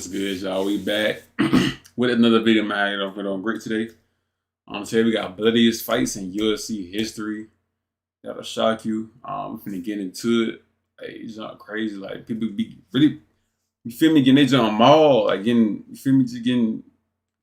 What's good, y'all? We back with another video, man. We're doing great today. Today we got bloodiest fights in UFC history. That'll shock you. We're finna get into it. Like, it's not crazy. Like, people be really, you feel me, getting their jump mauled, like getting, you feel me, just getting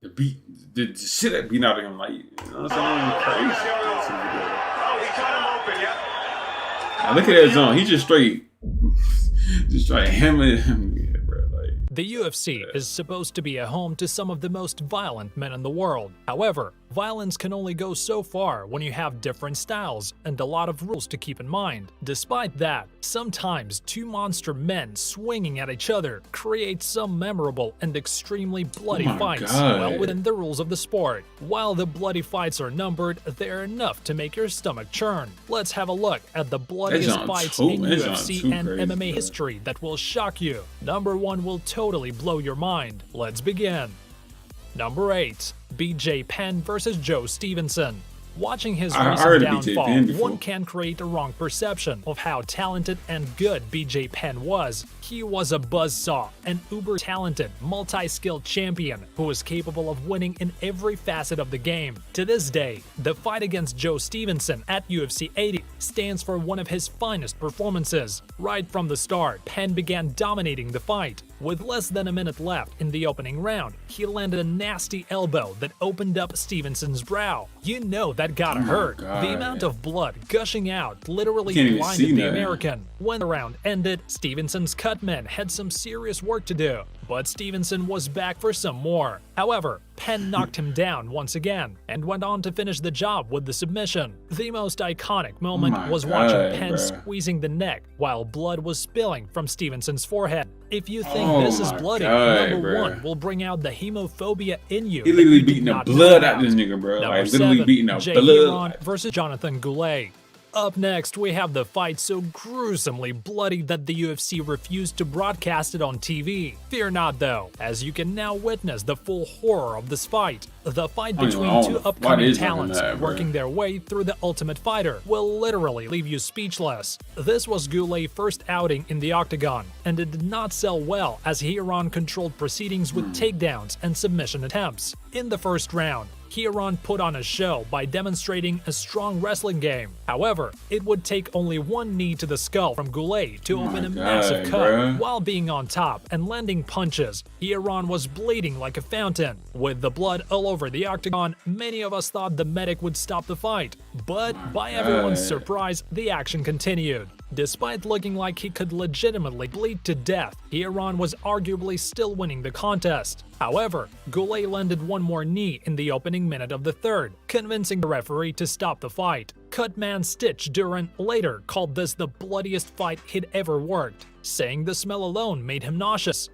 the beat, the shit that beat out of him, like, you know what I'm saying? Crazy. Now, look at that zone. He just straight hammering him. Yeah, bro. The UFC is supposed to be a home to some of the most violent men in the world. However, violence can only go so far when you have different styles and a lot of rules to keep in mind. Despite that, sometimes two monster men swinging at each other create some memorable and extremely bloody fights well within the rules of the sport. While the bloody fights are numbered, they're enough to make your stomach churn. Let's have a look at the bloodiest fights in UFC and MMA history that will shock you. Number 1 will totally blow your mind. Let's begin. Number 8. BJ Penn vs. Joe Stevenson. Watching his recent downfall, one can create a wrong perception of how talented and good BJ Penn was. He was a buzzsaw, an uber-talented, multi-skilled champion who was capable of winning in every facet of the game. To this day, the fight against Joe Stevenson at UFC 80 stands for one of his finest performances. Right from the start, Penn began dominating the fight. With less than a minute left in the opening round, he landed a nasty elbow that opened up Stevenson's brow. You know that gotta hurt. The amount of blood gushing out literally blinded the American. When the round ended, Stevenson's cut men had some serious work to do, but Stevenson was back for some more. However, Penn knocked him down once again and went on to finish the job with the submission. The most iconic moment was watching Penn squeezing the neck while blood was spilling from Stevenson's forehead. If you think this is bloody, number 1 will bring out the hemophobia in you. He literally beating the blood out of this nigga, bro. Number like, literally beating the blood. Versus Jonathan Goulet. Up next, we have the fight so gruesomely bloody that the UFC refused to broadcast it on TV. Fear not though, as you can now witness the full horror of this fight. The fight between two upcoming talents working their way through the Ultimate Fighter will literally leave you speechless. This was Goulet's first outing in the octagon, and it did not sell well as Hieron controlled proceedings with takedowns and submission attempts. In the first round, Hieron put on a show by demonstrating a strong wrestling game. However, it would take only one knee to the skull from Goulet to open a massive cut. While being on top and landing punches, Hieron was bleeding like a fountain. With the blood all over the octagon, many of us thought the medic would stop the fight. But by everyone's surprise, the action continued. Despite looking like he could legitimately bleed to death, Hieron was arguably still winning the contest. However, Goulet landed one more knee in the opening minute of the third, convincing the referee to stop the fight. Cutman Stitch Duran later called this the bloodiest fight he'd ever worked, saying the smell alone made him nauseous.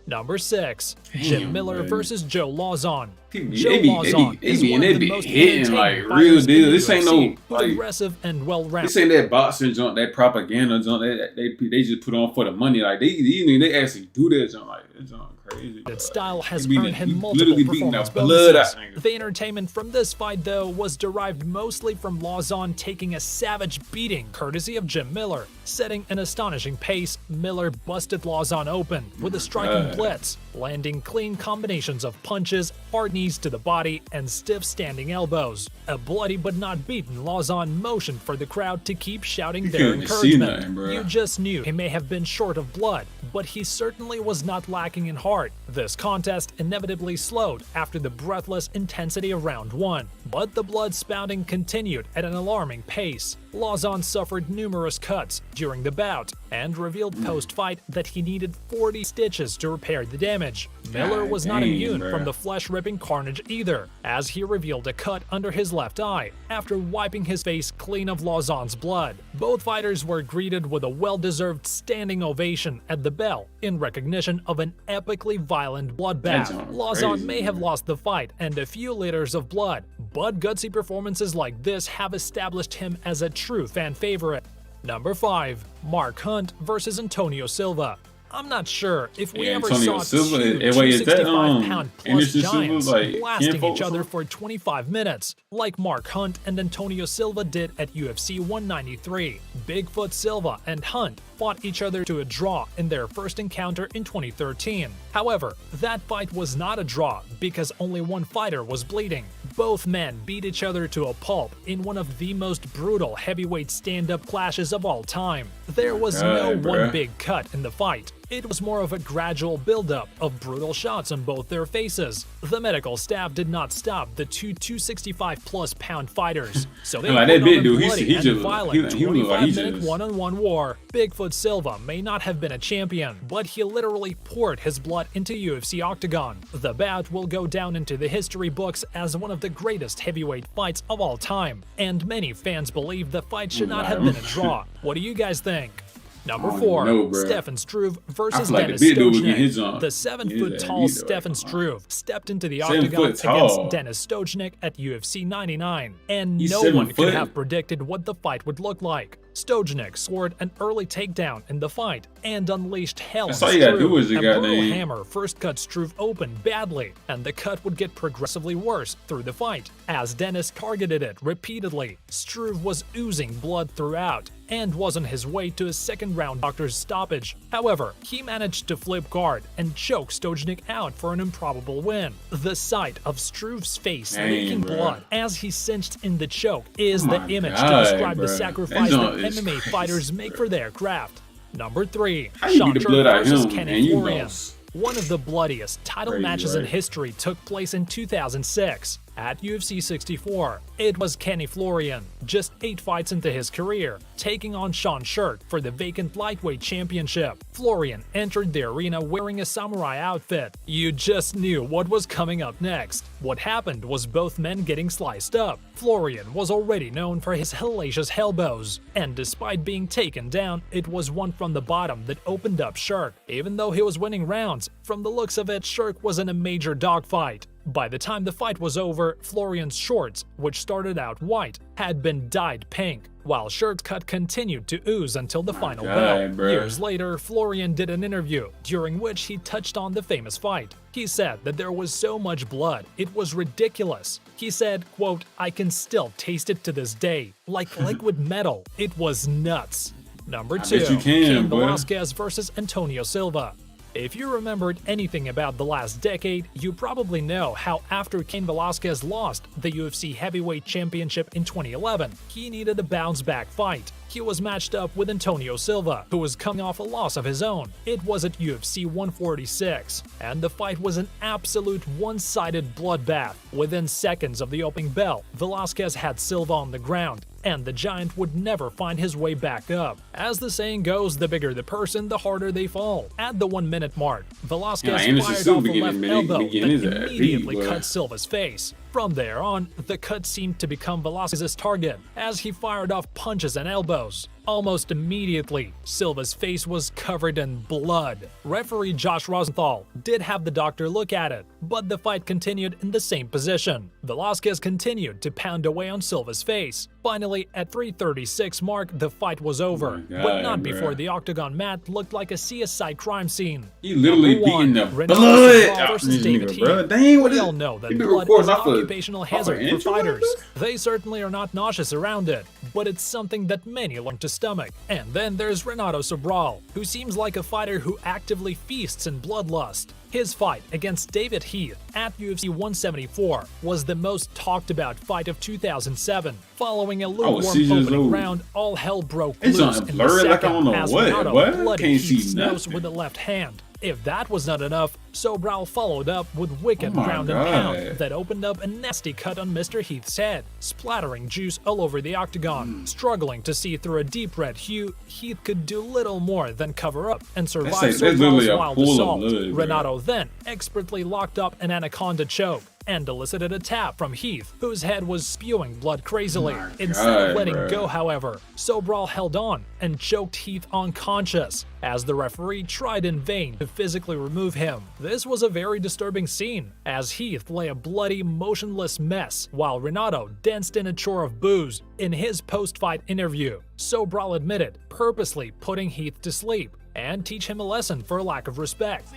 Number 6. Jim Miller vs. Joe Lauzon. Joe Lauzon is one of the most hitting like real deal. This ain't no like aggressive and well-rounded. This ain't that boxing junk, that propaganda junk that they just put on for the money. Like they actually do that junk. Like it's crazy. That style has earned him multiple performance bonuses. The entertainment from this fight, though, was derived mostly from Lauzon taking a savage beating courtesy of Jim Miller. Setting an astonishing pace, Miller busted Lauzon open with a striking blitz, landing clean combinations of punches, hard knees to the body, and stiff standing elbows. A bloody but not beaten Lauzon motioned for the crowd to keep shouting their encouragement. You just knew he may have been short of blood, but he certainly was not lacking in heart. This contest inevitably slowed after the breathless intensity of round 1, but the blood spouting continued at an alarming pace. Lauzon suffered numerous cuts during the bout and revealed post-fight that he needed 40 stitches to repair the damage. Miller was not immune from the flesh-ripping carnage either, as he revealed a cut under his left eye after wiping his face clean of Lauzon's blood. Both fighters were greeted with a well-deserved standing ovation at the bell in recognition of an epically violent bloodbath. Lauzon may have lost the fight and a few liters of blood, but gutsy performances like this have established him as a true fan favorite. Number 5. Mark Hunt vs. Antonio Silva. I'm not sure if we Yeah, ever Antonio saw Silva. two Wait, is that 265-pound-plus Anderson Silva giants like blasting kinfolk each or other something? for 25 minutes, like Mark Hunt and Antonio Silva did at UFC 193. Bigfoot Silva and Hunt fought each other to a draw in their first encounter in 2013. However, that fight was not a draw because only one fighter was bleeding. Both men beat each other to a pulp in one of the most brutal heavyweight stand-up clashes of all time. There was no one big cut in the fight. It was more of a gradual build-up of brutal shots on both their faces. The medical staff did not stop the two 265-plus pound fighters, so they Like put that on big a dude, bloody and just violent he look like he 25-minute just one-on-one war. Bigfoot Silva may not have been a champion, but he literally poured his blood into UFC octagon. The bout will go down into the history books as one of the greatest heavyweight fights of all time, and many fans believe the fight should not have been a draw. What do you guys think? Number 4, Stefan Struve versus like Dennis the big dude would get his Stojnik. The 7-foot-tall Stefan like, Struve stepped into the octagon against Dennis Stojnik at UFC 99, and no one could have predicted what the fight would look like. Stojnik scored an early takedown in the fight and unleashed hell on Struve. A brutal hammer first cut Struve open badly, and the cut would get progressively worse through the fight. As Dennis targeted it repeatedly, Struve was oozing blood throughout and was on his way to a second-round doctor's stoppage. However, he managed to flip guard and choke Stojnik out for an improbable win. The sight of Struve's face leaking blood as he cinched in the choke is the image to describe the sacrifice that MMA fighters make for their craft. Number 3, Sean Sherk versus Kenny Florian. One of the bloodiest title matches in history took place in 2006 at UFC 64. It was Kenny Florian, just 8 fights into his career, taking on Sean Sherk for the vacant lightweight championship. Florian entered the arena wearing a samurai outfit. You just knew what was coming up next. What happened was both men getting sliced up. Florian was already known for his hellacious elbows, and despite being taken down, it was one from the bottom that opened up Sherk. Even though he was winning rounds, from the looks of it, Sherk was in a major dogfight. By the time the fight was over, Florian's shorts, which started out white, had been dyed pink, while Sherk's cut continued to ooze until the final bell. Years later, Florian did an interview, during which he touched on the famous fight. He said that there was so much blood, it was ridiculous. He said, quote, "I can still taste it to this day, like liquid metal. It was nuts." Number 2, Cain Velasquez versus Antonio Silva. If you remembered anything about the last decade, you probably know how after Cain Velasquez lost the UFC Heavyweight Championship in 2011, he needed a bounce-back fight. He was matched up with Antonio Silva, who was coming off a loss of his own. It was at UFC 146, and the fight was an absolute one-sided bloodbath. Within seconds of the opening bell, Velasquez had Silva on the ground, and the giant would never find his way back up. As the saying goes, the bigger the person, the harder they fall. At the 1-minute mark, Velasquez fired off a left elbow that immediately cut Silva's face. From there on, the cut seemed to become Velasquez's target, as he fired off punches and elbows. Almost immediately, Silva's face was covered in blood. Referee Josh Rosenthal did have the doctor look at it, but the fight continued in the same position. Velasquez continued to pound away on Silva's face. Finally, at 3:36 mark, the fight was over, but not before the octagon mat looked like a CSI crime scene. He literally beating the blood out versus David Heath. bro. Dang, what we is all know that blood is an occupational hazard for fighters. They certainly are not nauseous around it, but it's something that many learn to stomach. And then there's Renato Sobral, who seems like a fighter who actively feasts in bloodlust. His fight against David Heath at UFC 174 was the most talked about fight of 2007. Following a lukewarm opening round, all hell broke loose in the second as Renato bloodied Heath's nose with the left hand. If that was not enough, Sobral followed up with wicked ground and pound that opened up a nasty cut on Mr. Heath's head, splattering juice all over the octagon. Struggling to see through a deep red hue, Heath could do little more than cover up and survive Sobral's wild assault. Renato then expertly locked up an anaconda choke and elicited a tap from Heath, whose head was spewing blood crazily. Instead of letting go, however, Sobral held on and choked Heath unconscious, as the referee tried in vain to physically remove him. This was a very disturbing scene, as Heath lay a bloody, motionless mess, while Renato danced in a chore of booze. In his post-fight interview, Sobral admitted purposely putting Heath to sleep, and teach him a lesson for a lack of respect.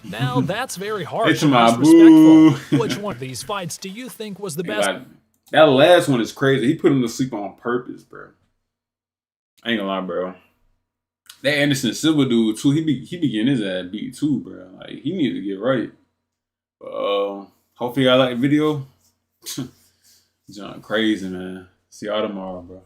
Now that's very harsh and disrespectful. Which one of these fights do you think was the best? That last one is crazy. He put him to sleep on purpose, bro. I ain't gonna lie, bro. That Anderson Silva dude too. He be getting his ass beat too, bro. Like he need to get right. Hopefully y'all like the video. John crazy, man. See y'all tomorrow, bro.